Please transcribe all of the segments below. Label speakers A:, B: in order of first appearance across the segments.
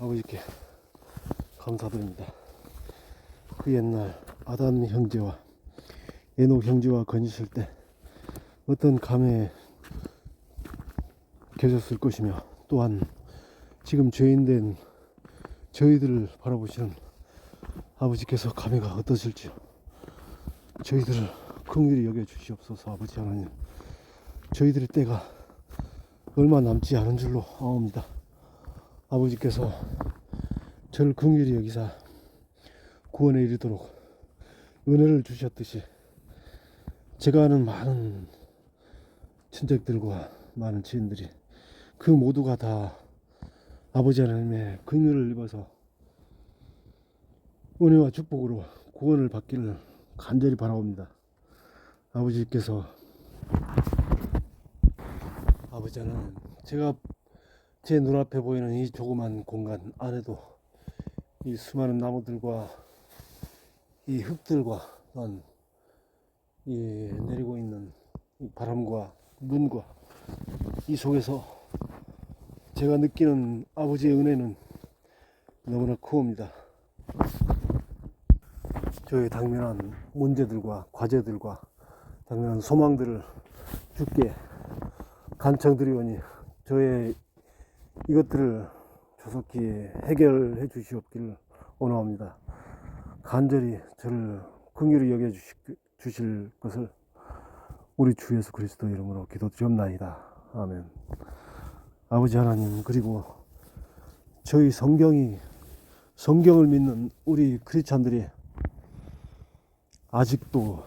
A: 아버지께 감사드립니다. 그 옛날 아담 형제와 에녹 형제와 거니실 때 어떤 감에 계셨을 것이며, 또한 지금 죄인된 저희들을 바라보시는 아버지께서 감회가 어떠실지요. 저희들을 긍휼히 여겨 주시옵소서. 아버지 하나님, 저희들의 때가 얼마 남지 않은 줄로 아옵니다. 아버지께서 저를 긍휼히 여기사 구원에 이르도록 은혜를 주셨듯이, 제가 아는 많은 친척들과 많은 지인들이 그 모두가 다 아버지 하나님의 긍휼을 입어서 은혜와 축복으로 구원을 받기를 간절히 바라옵니다. 아버지께서, 아버지 하나님, 제가 제 눈앞에 보이는 이 조그만 공간 안에도 이 수많은 나무들과 이 흙들과 또한 이 내리고 있는 이 바람과 눈과 이 속에서 제가 느끼는 아버지의 은혜는 너무나 크옵니다. 저의 당면한 문제들과 과제들과 당면한 소망들을 주께 간청드리오니 저의 이것들을 조속히 해결해 주시옵기를 원하옵니다. 간절히 저를 긍휼히 여겨 주실 것을 우리 주 예수 그리스도 이름으로 기도드리옵나이다. 아멘. 아버지 하나님, 그리고 저희 성경을 믿는 우리 크리스찬들이 아직도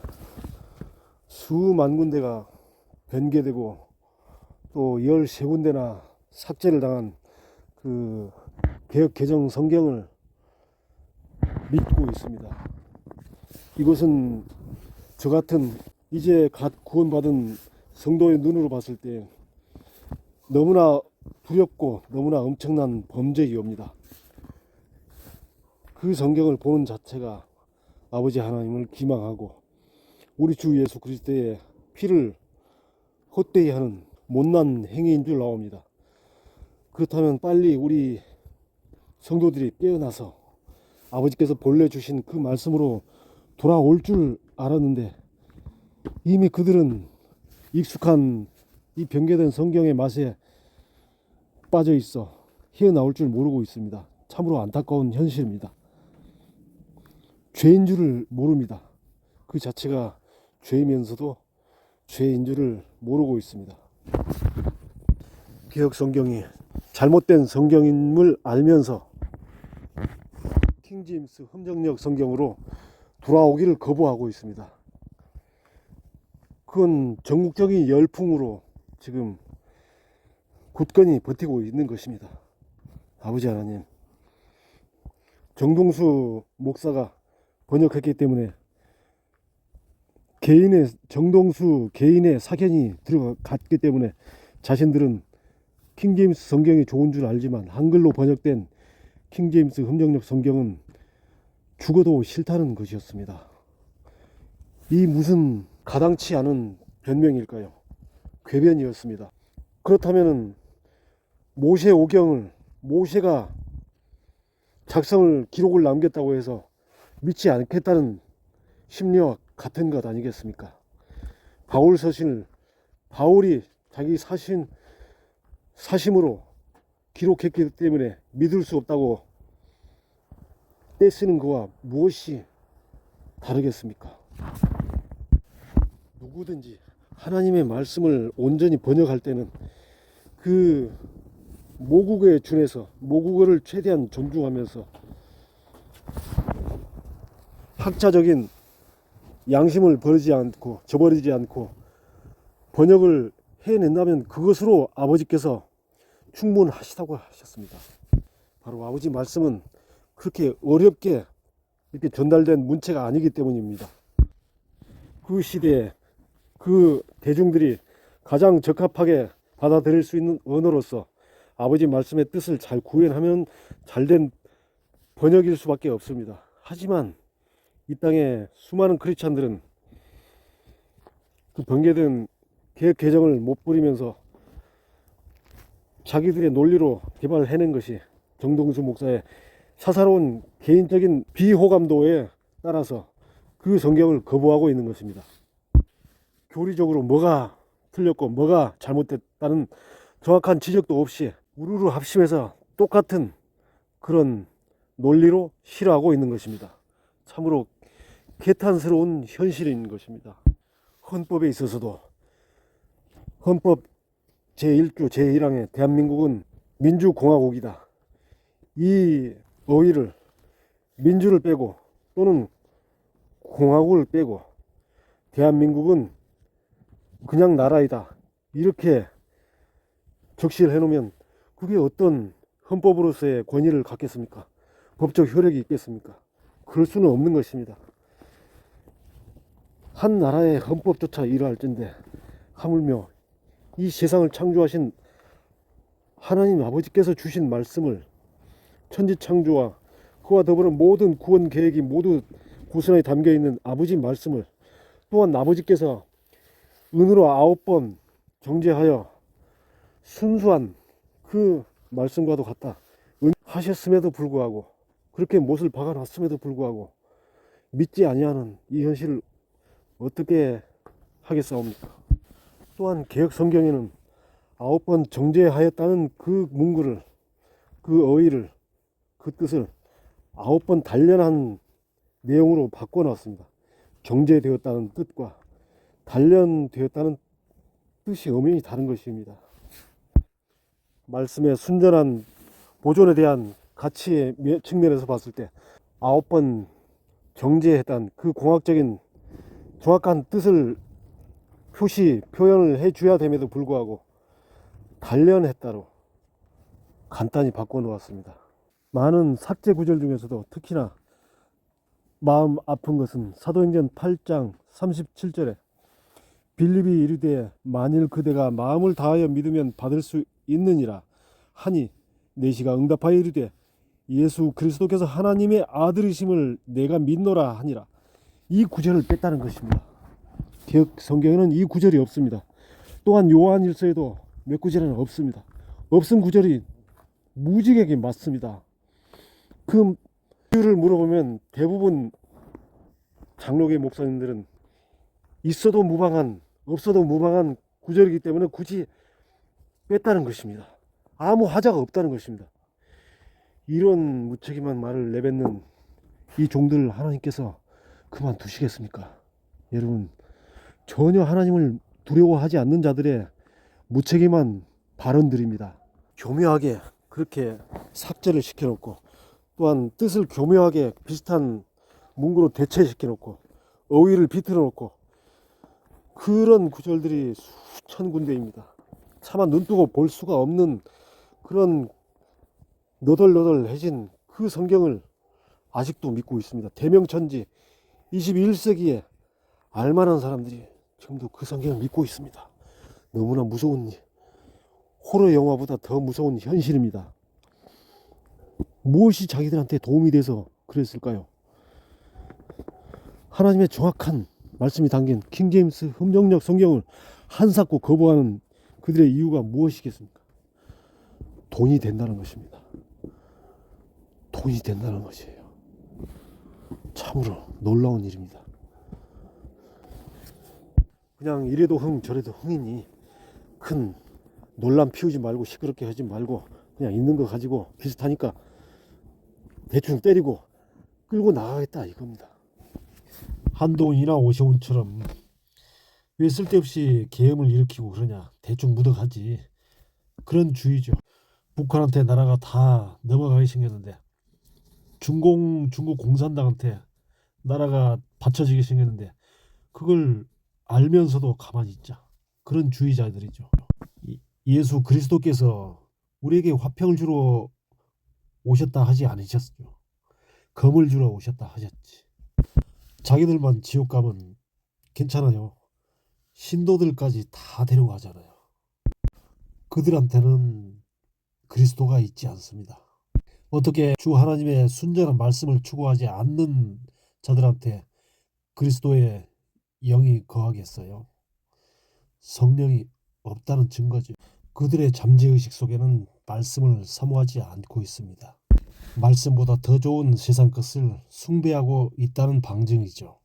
A: 수만 군데가 변개되고 또 13군데나 삭제를 당한 그 개역 개정 성경을 믿고 있습니다. 이것은 저 같은 이제 갓 구원받은 성도의 눈으로 봤을 때 너무나 두렵고 너무나 엄청난 범죄이옵니다. 그 성경을 보는 자체가 아버지 하나님을 기망하고 우리 주 예수 그리스도의 피를 헛되이 하는 못난 행위인 줄 나옵니다. 그렇다면 빨리 우리 성도들이 깨어나서 아버지께서 본래 주신 그 말씀으로 돌아올 줄 알았는데, 이미 그들은 익숙한 이 변개된 성경의 맛에 빠져 있어 헤어나올 줄 모르고 있습니다. 참으로 안타까운 현실입니다. 죄인 줄을 모릅니다. 그 자체가 죄이면서도 죄인 줄을 모르고 있습니다. 개역 성경이 잘못된 성경임을 알면서 킹제임스 흠정역 성경으로 돌아오기를 거부하고 있습니다. 그건 전국적인 열풍으로 지금 굳건히 버티고 있는 것입니다. 아버지 하나님, 정동수 목사가 번역했기 때문에 정동수 개인의 사견이 들어갔기 때문에 자신들은 킹제임스 성경이 좋은 줄 알지만 한글로 번역된 킹제임스 흠정역 성경은 죽어도 싫다는 것이었습니다. 이 무슨 가당치 않은 변명일까요? 궤변이었습니다. 그렇다면 모세가 작성을 기록을 남겼다고 해서 믿지 않겠다는 심리와 같은 것 아니겠습니까? 바울이 자기 사심으로 기록했기 때문에 믿을 수 없다고 떼쓰는 것과 무엇이 다르겠습니까? 누구든지 하나님의 말씀을 온전히 번역할 때는 그 모국어에 준해서 모국어를 최대한 존중하면서 학자적인 양심을 저버리지 않고 번역을 해낸다면 그것으로 아버지께서 충분하시다고 하셨습니다. 바로 아버지 말씀은 그렇게 어렵게 이렇게 전달된 문체가 아니기 때문입니다. 그 시대에 그 대중들이 가장 적합하게 받아들일 수 있는 언어로서 아버지 말씀의 뜻을 잘 구현하면 잘된 번역일 수밖에 없습니다. 하지만 이 땅에 수많은 크리스찬들은 그 번개된 개혁 개정을 못 부리면서 자기들의 논리로 개발해낸 것이 정동수 목사의 사사로운 개인적인 비호감도에 따라서 그 성경을 거부하고 있는 것입니다. 교리적으로 뭐가 틀렸고 뭐가 잘못됐다는 정확한 지적도 없이 우르르 합심해서 똑같은 그런 논리로 싫어하고 있는 것입니다. 참으로 개탄스러운 현실인 것입니다. 헌법에 있어서도 헌법 제1조 제1항에 대한민국은 민주공화국이다. 이 어휘를 민주를 빼고 또는 공화국을 빼고 대한민국은 그냥 나라이다. 이렇게 적시를 해놓으면 그게 어떤 헌법으로서의 권위를 갖겠습니까? 법적 효력이 있겠습니까? 그럴 수는 없는 것입니다. 한 나라의 헌법조차 이러할진데 하물며 이 세상을 창조하신 하나님 아버지께서 주신 말씀을 천지창조와 그와 더불어 모든 구원 계획이 모두 구선에 담겨있는 아버지 말씀을 또한 아버지께서 은으로 9번 정죄하여 순수한 그 말씀과도 같다 하셨음에도 불구하고 그렇게 못을 박아놨음에도 불구하고 믿지 아니하는 이 현실을 어떻게 하겠사옵니까? 또한 개혁 성경에는 9번 정죄하였다는 그 문구를 그 어휘를 그 뜻을 9번 단련한 내용으로 바꿔놨습니다. 정죄되었다는 뜻과 단련되었다는 뜻이 엄연히 다른 것입니다. 말씀의 순전한 보존에 대한 가치의 측면에서 봤을 때 9번 정죄했다는 그 공학적인 정확한 뜻을 표현을 해줘야 됨에도 불구하고 단련했다로 간단히 바꿔놓았습니다. 많은 삭제 구절 중에서도 특히나 마음 아픈 것은 사도행전 8장 37절에 빌립이 이르되 만일 그대가 마음을 다하여 믿으면 받을 수 있느니라 하니 내시가 응답하여 이르되 예수 그리스도께서 하나님의 아들이심을 내가 믿노라 하니라. 이 구절을 뺐다는 것입니다. 개혁 성경에는 이 구절이 없습니다. 또한 요한일서에도 몇 구절에는 없습니다. 없은 구절이 무지개게 맞습니다. 그 이유를 물어보면 대부분 장로계 목사님들은 있어도 무방한 없어도 무방한 구절이기 때문에 굳이 뺐다는 것입니다. 아무 하자가 없다는 것입니다. 이런 무책임한 말을 내뱉는 이 종들을 하나님께서 그만두시겠습니까? 여러분, 전혀 하나님을 두려워하지 않는 자들의 무책임한 발언들입니다. 교묘하게 그렇게 삭제를 시켜놓고 또한 뜻을 교묘하게 비슷한 문구로 대체시켜놓고 어휘를 비틀어놓고 그런 구절들이 수천 군데입니다. 차마 눈뜨고 볼 수가 없는 그런 너덜너덜해진 그 성경을 아직도 믿고 있습니다. 대명천지 21세기에 알만한 사람들이 지금도 그 성경을 믿고 있습니다. 너무나 무서운 호러 영화보다 더 무서운 현실입니다. 무엇이 자기들한테 도움이 돼서 그랬을까요? 하나님의 정확한 말씀이 담긴 킹제임스 흠정력 성경을 한사코 거부하는 그들의 이유가 무엇이겠습니까? 돈이 된다는 것입니다. 돈이 된다는 것이에요. 참으로 놀라운 일입니다. 그냥 이래도 흥 저래도 흥이니 큰 논란 피우지 말고 시끄럽게 하지 말고 그냥 있는 거 가지고 비슷하니까 대충 때리고 끌고 나가겠다 이겁니다. 한동훈이나 오세훈처럼 왜 쓸데없이 계엄을 일으키고 그러냐, 대충 묻어가지, 그런 주의죠. 북한한테 나라가 다 넘어가게 생겼는데 중국 공산당한테 나라가 받쳐지게 생겼는데 그걸 알면서도 가만히 있자, 그런 주의자들이죠. 예수 그리스도께서 우리에게 화평을 주러 오셨다 하지 않으셨죠. 검을 주러 오셨다 하셨지. 자기들만 지옥 가면 괜찮아요. 신도들까지 다 데려가잖아요. 그들한테는 그리스도가 있지 않습니다. 어떻게 주 하나님의 순전한 말씀을 추구하지 않는 자들한테 그리스도의 영이 거하겠어요? 성령이 없다는 증거죠. 그들의 잠재의식 속에는
B: 말씀을 사모하지 않고 있습니다. 말씀보다 더 좋은 세상 것을 숭배하고 있다는 방증이죠.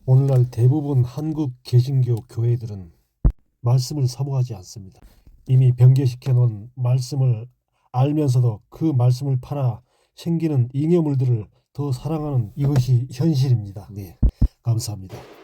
B: 오늘날 대부분 한국 개신교 교회들은 말씀을 사모하지 않습니다. 이미 변개시켜 놓은 말씀을 알면서도 그 말씀을 팔아 생기는 잉여물들을 더 사랑하는 이것이 현실입니다. 네, 감사합니다.